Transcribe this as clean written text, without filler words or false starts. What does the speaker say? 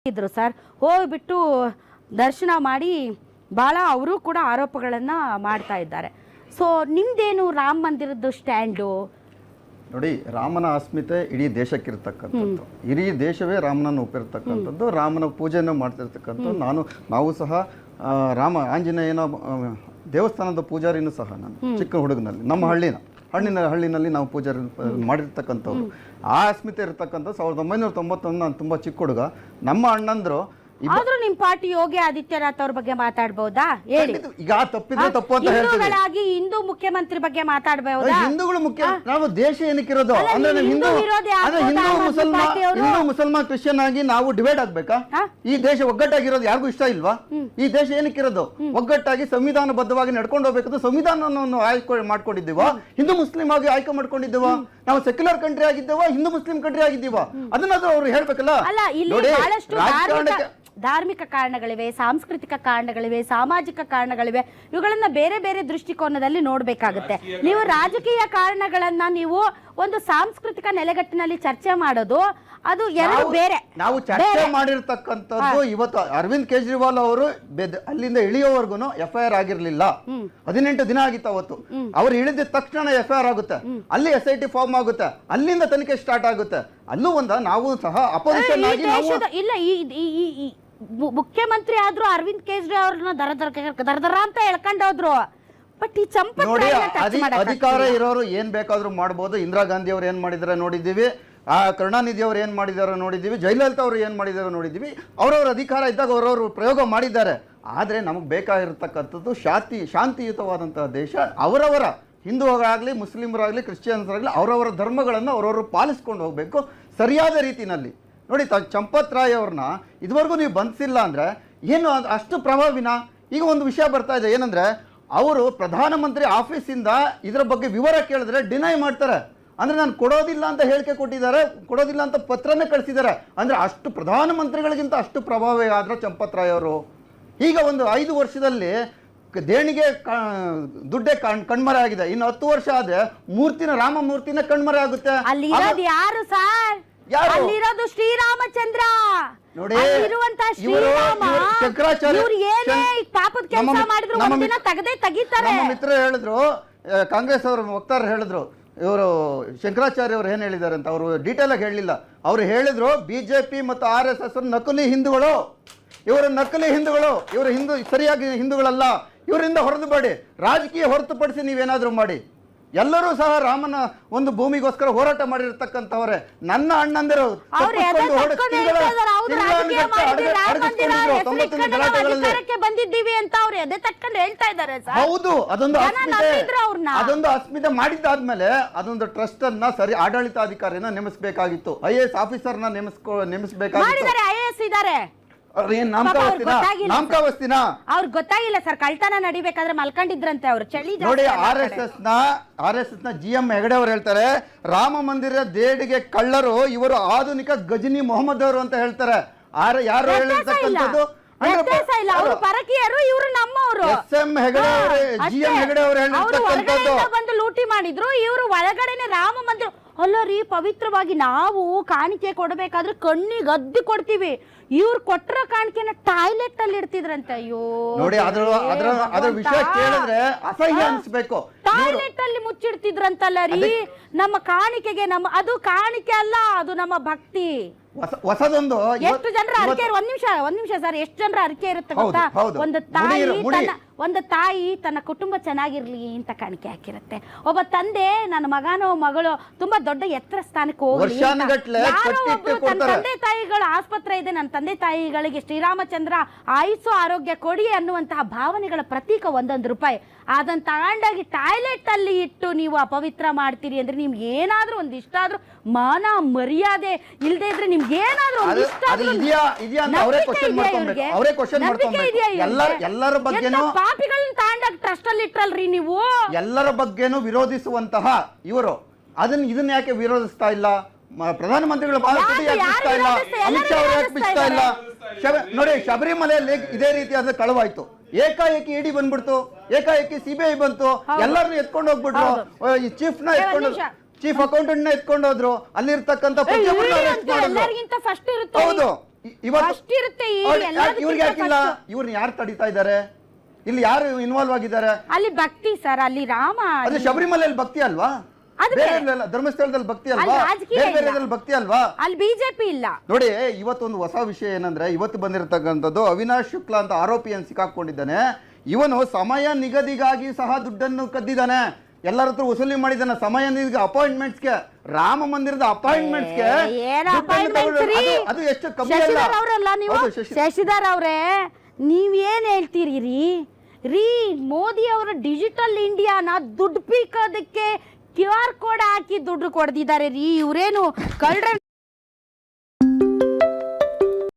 ಇದ್ರು ಸರ್. ಹೋಗ್ಬಿಟ್ಟು ದರ್ಶನ ಮಾಡಿ ಭಾಳ ಅವರು ಕೂಡ ಆರೋಪಗಳನ್ನು ಮಾಡ್ತಾ ಇದ್ದಾರೆ. ಸೊ ನಿಮ್ದೇನು ರಾಮ ಮಂದಿರದ್ದು ಸ್ಟ್ಯಾಂಡು? ನೋಡಿ, ರಾಮನ ಅಸ್ಮಿತೆ ಇಡೀ ದೇಶಕ್ಕಿರ್ತಕ್ಕಂಥದ್ದು, ಇಡೀ ದೇಶವೇ ರಾಮನನ್ನು ಒಪ್ಪಿರ್ತಕ್ಕಂಥದ್ದು, ರಾಮನ ಪೂಜೆಯನ್ನು ಮಾಡ್ತಿರ್ತಕ್ಕಂಥದ್ದು. ನಾವು ಸಹ ಆಂಜನೇಯನ ದೇವಸ್ಥಾನದ ಪೂಜಾರಿನೂ ಸಹ ನಾನು ಚಿಕ್ಕ ಹುಡುಗನಲ್ಲಿ ನಮ್ಮ ಹಳ್ಳಿನಲ್ಲಿ ನಾವು ಪೂಜಾರಿ ಮಾಡಿರ್ತಕ್ಕಂಥವ್ರು. ಆ ಅಸ್ಮಿತೆ ಇರ್ತಕ್ಕಂಥ 1991 ನಾನು ತುಂಬ ಚಿಕ್ಕ ಹುಡುಗ. ನಮ್ಮ ಅಣ್ಣಂದ್ರು ಆದ್ರೂ ನಿಮ್ ಪಾರ್ಟಿ ಯೋಗಿ ಆದಿತ್ಯನಾಥ್ ಅವ್ರ ಬಗ್ಗೆ ಮಾತಾಡ್ಬಹುದಾ ಹೇಳಿ? ಈಗ ತಪ್ಪಿದ್ರೆ ತಪ್ಪು ಅಂತ ಹೇಳ್ತೀವಿ. ಹಿಂದೂ ಮುಖ್ಯಮಂತ್ರಿ ಬಗ್ಗೆ ಮಾತಾಡ್ಬಹುದಾ? ಹಿಂದೂಗಳು ಮುಖ್ಯ. ನಾವು ದೇಶ ಏನಕ್ಕಿರೋದು ಅಂದ್ರೆ ಹಿಂದೂ ಮುಸಲ್ಮಾನ್ ಕ್ರಿಶ್ಚಿಯನ್ ಆಗಿ ನಾವು ಡಿವೈಡ್ ಆಗ್ಬೇಕಾ? ಈ ದೇಶ ಒಗ್ಗಟ್ಟಾಗಿರೋದು ಯಾರಿಗೂ ಇಷ್ಟ ಇಲ್ವಾ? ಈ ದೇಶ ಏನಕ್ಕಿರೋದು? ಒಗ್ಗಟ್ಟಾಗಿ ಸಂವಿಧಾನಬದ್ಧವಾಗಿ ನಡ್ಕೊಂಡು ಹೋಗ್ಬೇಕು. ಸಂವಿಧಾನವನ್ನು ಆಯ್ಕೆ ಮಾಡ್ಕೊಂಡಿದ್ದೀವ? ಹಿಂದೂ ಮುಸ್ಲಿಂ ಆಗಿ ಆಯ್ಕೆ ಮಾಡ್ಕೊಂಡಿದ್ದೀವ? ನಾವು ಸೆಕ್ಯುಲರ್ ಕಂಟ್ರಿ ಆಗಿದ್ದೇವ, ಹಿಂದೂ ಮುಸ್ಲಿಂ ಕಂಟ್ರಿ ಆಗಿದ್ದೀವ? ಅದನ್ನಾದ್ರೂ ಅವ್ರು ಹೇಳ್ಬೇಕಲ್ಲ. ಧಾರ್ಮಿಕ ಕಾರಣಗಳಿವೆ, ಸಾಂಸ್ಕೃತಿಕ ಕಾರಣಗಳಿವೆ, ಸಾಮಾಜಿಕ ಕಾರಣಗಳಿವೆ. ಇವುಗಳನ್ನ ಬೇರೆ ಬೇರೆ ದೃಷ್ಟಿಕೋನದಲ್ಲಿ ನೋಡ್ಬೇಕಾಗುತ್ತೆ. ನೀವು ರಾಜಕೀಯ ಕಾರಣಗಳನ್ನ ನೀವು ಒಂದು ಸಾಂಸ್ಕೃತಿಕ ನೆಲೆಗಟ್ಟಿನಲ್ಲಿ ಚರ್ಚೆ ಮಾಡೋದು ಅದು ಎರಡು ಬೇರೆ. ನಾವು ಚರ್ಚೆ ಮಾಡಿರ್ತಕ್ಕಂಥದ್ದು ಇವತ್ತು ಅರವಿಂದ್ ಕೇಜ್ರಿವಾಲ್ ಅವರು ಅಲ್ಲಿಂದ ಇಳಿಯೋವರೆಗೂ FIR ಆಗಿರ್ಲಿಲ್ಲ. 18 ದಿನ ಆಗಿತ್ತು ಅವತ್ತು. ಅವ್ರು ಇಳಿದ ತಕ್ಷಣ FIR ಆಗುತ್ತೆ, ಅಲ್ಲಿ SIT ಫಾರ್ಮ್ ಆಗುತ್ತೆ, ಅಲ್ಲಿಂದ ತನಿಖೆ ಸ್ಟಾರ್ಟ್ ಆಗುತ್ತೆ. ಅಲ್ಲೂ ನಾವು ಸಹ ಅಪೋಸಿಷನ್ ಆಗಿ ಇಲ್ಲ ಈ ಮುಖ್ಯಮಂತ್ರಿ ಆದ್ರೂ ಅರವಿಂದ್ ಕೇಜ್ರಿವಾಲ್ ಅವ್ರನ್ನ ದರ ಅಂತ ಹೇಳ್ಕೊಂಡೋದ್ರು. ಬಟ್ ಈ ನೋಡಿ, ಅಧಿಕಾರ ಇರೋರು ಏನ್ ಬೇಕಾದ್ರೂ ಮಾಡ್ಬೋದು. ಇಂದಿರಾ ಗಾಂಧಿ ಅವ್ರು ಏನ್ ಮಾಡಿದಾರೆ ನೋಡಿದ್ದೀವಿ, ಕರುಣಾನಿಧಿ ಅವ್ರು ಏನ್ ಮಾಡಿದಾರೋ ನೋಡಿದ್ದೀವಿ, ಜಯಲಲಿತಾ ಅವರು ಏನ್ ಮಾಡಿದಾರೋ ನೋಡಿದ್ದೀವಿ. ಅವ್ರವ್ರ ಅಧಿಕಾರ ಇದ್ದಾಗ ಅವ್ರವ್ರು ಪ್ರಯೋಗ ಮಾಡಿದ್ದಾರೆ. ಆದ್ರೆ ನಮಗೆ ಬೇಕಾಗಿರ್ತಕ್ಕಂಥದ್ದು ಶಾಂತಿಯುತವಾದಂತಹ ದೇಶ. ಅವರವರ ಹಿಂದೂಗಳಾಗ್ಲಿ, ಮುಸ್ಲಿಮರಾಗ್ಲಿ, ಕ್ರಿಶ್ಚಿಯನ್ಸ್ರಾಗ್ಲಿ ಅವರವರ ಧರ್ಮಗಳನ್ನು ಅವರವರು ಪಾಲಿಸ್ಕೊಂಡು ಹೋಗ್ಬೇಕು ಸರಿಯಾದ ರೀತಿನಲ್ಲಿ. ನೋಡಿ, ಚಂಪತ್ ರಾಯ್ ಅವ್ರನ್ನ ಇದುವರೆಗೂ ನೀವು ಬಂಧಿಸಿಲ್ಲ ಅಂದ್ರೆ ಏನು ಅಷ್ಟು ಪ್ರಭಾವಿನ? ಈಗ ಒಂದು ವಿಷಯ ಬರ್ತಾ ಇದೆ ಏನಂದ್ರೆ, ಅವರು ಪ್ರಧಾನಮಂತ್ರಿ ಆಫೀಸಿಂದ ಇದರ ಬಗ್ಗೆ ವಿವರ ಕೇಳಿದ್ರೆ ಡಿನೈ ಮಾಡ್ತಾರೆ. ಅಂದ್ರೆ ನಾನು ಕೊಡೋದಿಲ್ಲ ಅಂತ ಹೇಳಿಕೆ ಕೊಟ್ಟಿದ್ದಾರೆ, ಕೊಡೋದಿಲ್ಲ ಅಂತ ಪತ್ರನೇ ಕಳಿಸಿದ್ದಾರೆ. ಅಂದ್ರೆ ಅಷ್ಟು ಪ್ರಧಾನಮಂತ್ರಿಗಳಿಗಿಂತ ಅಷ್ಟು ಪ್ರಭಾವಿ ಆದ್ರೆ ಚಂಪತ್ ರಾಯ್ ಅವರು. ಈಗ ಒಂದು 5 ವರ್ಷದಲ್ಲಿ ದೇಣಿಗೆ ದುಡ್ಡೇ ಕಣ್ಮರೆ ಆಗಿದೆ. ಇನ್ನು 10 ವರ್ಷ ಆದ್ರೆ ರಾಮ ಮೂರ್ತಿನ ಕಣ್ಮರೆ ಆಗುತ್ತೆ. ಯಾರು ಸರ್? ಅಲ್ಲಿರೋದು ಶ್ರೀರಾಮಚಂದ್ರ. ನೋಡಿ, ನಮ್ಮ ಮಿತ್ರರು ಹೇಳಿದ್ರು, ಕಾಂಗ್ರೆಸ್ ಅವರು ವಕ್ತಾರರು ಹೇಳಿದ್ರು, ಇವರು ಶಂಕರಾಚಾರ್ಯ ಅವರು ಏನ್ ಹೇಳಿದ್ದಾರೆ ಅಂತ ಅವರು ಡೀಟೇಲ್ ಆಗಿ ಹೇಳಲಿಲ್ಲ. ಅವ್ರು ಹೇಳಿದ್ರು ಬಿಜೆಪಿ ಮತ್ತು RSS ನಕಲಿ ಹಿಂದೂಗಳು, ಇವರು ನಕಲಿ ಹಿಂದೂಗಳು, ಇವರು ಸರಿಯಾಗಿ ಹಿಂದೂಗಳಲ್ಲ, ಇವರಿಂದ ಹೊರತುಪಡಿ ರಾಜಕೀಯ ಹೊರತುಪಡಿಸಿ ನೀವೇನಾದ್ರೂ ಮಾಡಿ. ಎಲ್ಲರೂ ಸಹ ರಾಮನ ಒಂದು ಭೂಮಿಗೋಸ್ಕರ ಹೋರಾಟ ಮಾಡಿರ್ತಕ್ಕಂಥವ್ರೆ. ನನ್ನ ಅಣ್ಣಂದಿರು ಹೌದು, ಅದೊಂದು ಅಸ್ಮಿತೆ ಮಾಡಿದ್ದಾದ್ಮೇಲೆ ಅದೊಂದು ಟ್ರಸ್ಟ್ ಅನ್ನ ಸರಿ ಆಡಳಿತಾಧಿಕಾರಿನ ನೇಮಿಸಬೇಕಾಗಿತ್ತು, IAS ಆಫೀಸರ್ನ ನೇಮಿಸಬೇಕಾಗಿತ್ತು. ಅವ್ರು ಗೊತ್ತಾಗಿಲ್ಲ ಸರ್, ಕಳ್ತನ ನಡಿಬೇಕಾದ್ರೆ ಮಲ್ಕೊಂಡಿದ್ರಂತೆ ಅವರು. ಚಳಿ ನೋಡಿ, RSS ನ GM ಹೆಗಡೆ ಅವರು ಹೇಳ್ತಾರೆ, ರಾಮ ಮಂದಿರ ದೇಡಿಗೆ ಕಳ್ಳರು ಇವರು ಆಧುನಿಕ ಗಜನಿ ಮೊಹಮ್ಮದ್ ಅವರು ಅಂತ ಹೇಳ್ತಾರೆ. ಯಾರು ಹೇಳಿರ್ತಕ್ಕಂಥದ್ದು? ಪರಕೀಯರು, ಇವರು ನಮ್ಮವರು. GM ಹೆಗಡೆ ಅವರು ಹೇಳಿರ್ತಕ್ಕಂಥದ್ದು. ಬಂದು ಲೂಟಿ ಮಾಡಿದ್ರು, ಇವರು ಒಳಗಡೆನೆ ರಾಮ ಮಂದಿರ. ಅಲ್ಲ ರೀ, ಪವಿತ್ರವಾಗಿ ನಾವು ಕಾಣಿಕೆ ಕೊಡಬೇಕಾದ್ರೆ ಕಣ್ಣಿಗೆ ಅದ್ದಿ ಕೊಡ್ತೀವಿ. ಇವ್ರು ಕೊಟ್ಟರ ಕಾಣಿಕೆನ ಟಾಯ್ಲೆಟ್ ಅಲ್ಲಿ ಇಡ್ತಿದ್ರಂತೆ. ಅಯ್ಯೋ ನೋಡಿ, ಅದ್ರ ವಿಷಯ ಕೇಳಿದ್ರೆ ಅಸಹ್ಯ ಅನ್ಸ್ಬೇಕು. ಟಾಯ್ಲೆಟ್ ಅಲ್ಲಿ ಮುಚ್ಚಿಡ್ತಿದ್ರಂತಲ್ಲ ರೀ ನಮ್ಮ ಕಾಣಿಕೆಗೆ. ಅದು ಕಾಣಿಕೆ ಅಲ್ಲ, ಅದು ನಮ್ಮ ಭಕ್ತಿ. ಹೊಸದೊಂದು ಎಷ್ಟು ಜನರ ಅರಿಕೆ, ಒಂದ್ ನಿಮಿಷ ಸರ್, ಎಷ್ಟು ಜನರ ಅರಿಕೆ ಇರುತ್ತೆ ಗೊತ್ತಾ? ಒಂದು ತಾಯಿ ತನ್ನ ಕುಟುಂಬ ಚೆನ್ನಾಗಿರ್ಲಿ ಅಂತ ಕಾಣಿಕೆ ಹಾಕಿರುತ್ತೆ. ಒಬ್ಬ ತಂದೆ ನನ್ನ ಮಗನೋ ಮಗಳು ತುಂಬಾ ದೊಡ್ಡ ಎತ್ತರ ಸ್ಥಾನಕ್ಕೆ ಹೋಗ್ಲಿ, ಯಾರೋ ಒಬ್ರು ತನ್ನ ತಂದೆ ತಾಯಿಗಳ ಆಸ್ಪತ್ರೆ ಇದೆ, ನನ್ನ ತಂದೆ ತಾಯಿಗಳಿಗೆ ಶ್ರೀರಾಮಚಂದ್ರ ಆಯುಸ್ಸು ಆರೋಗ್ಯ ಕೊಡಿ ಅನ್ನುವಂತಹ ಭಾವನೆಗಳ ಪ್ರತೀಕ ₹1 ಅದನ್ನ ತಗೊಂಡಾಗಿ ಟಾಯ್ಲೆಟ್ ಅಲ್ಲಿ ಇಟ್ಟು ನೀವು ಅಪವಿತ್ರ ಮಾಡ್ತೀರಿ ಅಂದ್ರೆ ನಿಮ್ಗೆ ಏನಾದ್ರೂ ಒಂದ್ ಇಷ್ಟ ಆದ್ರೂ ಮಾನ ಮರ್ಯಾದೆ ಇಲ್ದೇ ಇದ್ರೆ ನಿಮ್ಗೆ ಏನಾದ್ರೂ ಪಾಪಿಗಳನ್ನ ತಗೊಂಡಾಗ ಟ್ರಸ್ಟ್ ಅಲ್ಲಿ ಇಟ್ರಲ್ರಿ ನೀವು. ಎಲ್ಲರ ಬಗ್ಗೆನೂ ವಿರೋಧಿಸುವಂತಹ ಇವರು ಇದನ್ನ ಯಾಕೆ ವಿರೋಧಿಸ್ತಾ ಇಲ್ಲ? ಪ್ರಧಾನಮಂತ್ರಿಗಳು ಅಮಿತ್ ಶಾ ಅವರು ನೋಡಿ, ಶಬರಿಮಲೆಯಲ್ಲಿ ಇದೇ ರೀತಿಯಾದ ಕಳವಾಯ್ತು. ಏಕಾಏಕಿ ಇಡಿ ಬಂದ್ಬಿಡ್ತು, ಏಕಾಏಕಿ CBI ಬಂತು, ಎಲ್ಲರನ್ನು ಎತ್ಕೊಂಡು ಹೋಗ್ಬಿಟ್ರು. ಚೀಫ್ ಅಕೌಂಟೆಂಟ್ ನ ಎತ್ಕೊಂಡು ಹೋದ್ರು. ಅಲ್ಲಿರ್ತಕ್ಕಂಥ ಹೌದು, ಇವತ್ತು ಅಷ್ಟಿರುತ್ತೆ ಇವ್ರಿಗೆ ಯಾಕಿಲ್ಲ? ಇವ್ರನ್ನ ಯಾರು ತಡಿತಾ ಇದ್ದಾರೆ? ಇಲ್ಲಿ ಯಾರು ಇನ್ವಾಲ್ವ್ ಆಗಿದ್ದಾರೆ? ಅಲ್ಲಿ ಭಕ್ತಿ ಸರ್, ಅಲ್ಲಿ ರಾಮ. ಅದು ಶಬರಿಮಲೆಯಲ್ಲಿ ಭಕ್ತಿ ಅಲ್ವಾ? ಧರ್ಮಸ್ಥಳದಲ್ಲಿ ಭಕ್ತಿ ಅಲ್ವಾ? ಬೇರೆ ಭಕ್ತಿ ಅಲ್ವಾ? ಅಲ್ಲಿ ಬಿಜೆಪಿ ಇಲ್ಲ ನೋಡಿ. ಇವತ್ತೊಂದು ಹೊಸ ವಿಷಯ ಏನಂದ್ರೆ, ಇವತ್ತು ಬಂದಿರತಕ್ಕಂಥದ್ದು ಅವಿನಾಶ್ ಶುಕ್ಲಾ ಅಂತ ಆರೋಪಿಯನ್ನು ಸಿಕ್ಕಾಕೊಂಡಿದ್ದಾನೆ. ಇವನು ಸಮಯ ನಿಗದಿಗಾಗಿ ಸಹ ದುಡ್ಡನ್ನು ಕದ್ದಿದ್ದಾನೆ, ಎಲ್ಲರ ಹತ್ರ ವಸೂಲಿ ಮಾಡಿದ್ದಾನೆ. ಸಮಯ ನಿಗದಿ ಅಪಾಯಿಂಟ್ಮೆಂಟ್ಸ್ಗೆ, ರಾಮ ಮಂದಿರದ ಅಪಾಯಿಂಟ್ಮೆಂಟ್ಸ್ಗೆ ಅದು ಎಷ್ಟು ಕಮ್ಮಿ ಅವರಲ್ಲ ನೀವು. ಶಶಿಧರ್ ಅವ್ರೆ, ನೀವೇನ್ ಹೇಳ್ತೀರಿ ರೀ? ಮೋದಿ ಅವರ ಡಿಜಿಟಲ್ ಇಂಡಿಯಾನ ದುಡ್ಡು ಪೀಕೋದಕ್ಕೆ QR ಕೋಡ್ ಹಾಕಿ ದುಡ್ಡು ಕೊಡ್ದಿದ್ದಾರೆ ರೀ. ಇವ್ರೇನು ಕಳ್ರ